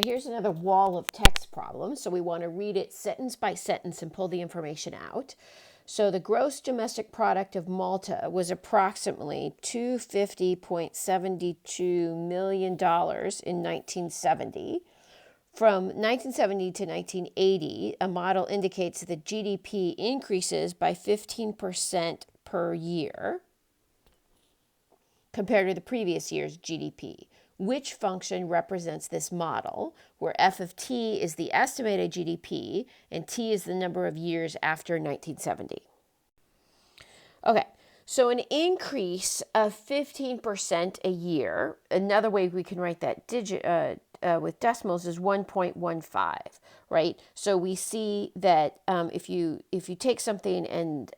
Here's another wall of text problem. So we want to read it sentence by sentence and pull the information out. So the gross domestic product of Malta was approximately $250.72 million in 1970. From 1970 to 1980, a model indicates that GDP increases by 15% per year compared to the previous year's GDP. Which function represents this model, where f of t is the estimated GDP and t is the number of years after 1970? Okay, so an increase of 15% a year, another way we can write that with decimals is 1.15, right? So we see that if you take something and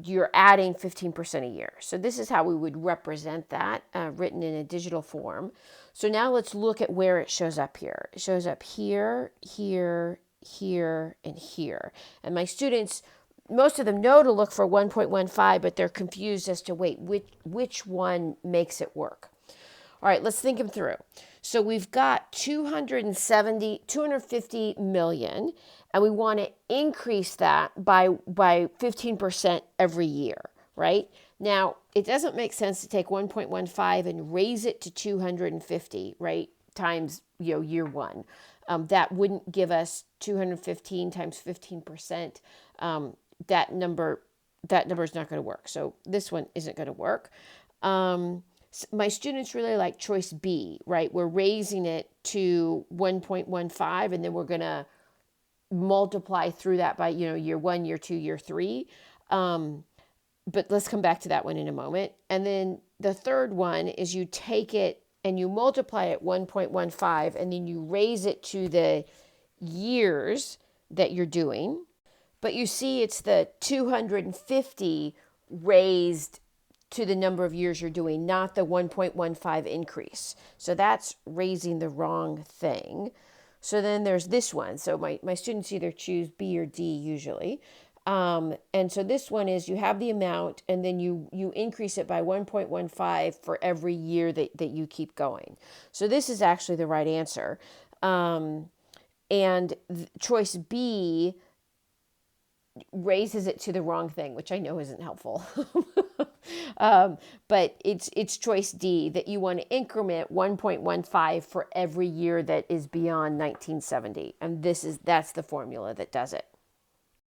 you're adding 15% a year. So this is how we would represent that written in a digital form. So now let's look at where it shows up here. It shows up here, here, here, and here. And my students, most of them know to look for 1.15, but they're confused as to, wait, which one makes it work? All right, let's think them through. So we've got 250 million, and we want to increase that by 15% every year, right? Now, it doesn't make sense to take 1.15 and raise it to 250, right, times, year one. That wouldn't give us 215 times 15%. That number is not going to work. So this one isn't going to work. My students really like choice B, right? We're raising it to 1.15, and then we're going to multiply through that by, year one, year two, year three. But let's come back to that one in a moment. And then the third one is you take it and you multiply it 1.15, and then you raise it to the years that you're doing. But you see it's the 250 raised to the number of years you're doing, not the 1.15 increase. So that's raising the wrong thing. So then there's this one. So my students either choose B or D usually. And so this one is you have the amount, and then you increase it by 1.15 for every year that you keep going. So this is actually the right answer. And choice B raises it to the wrong thing, which I know isn't helpful. But it's choice D, that you want to increment 1.15 for every year that is beyond 1970. And that's the formula that does it.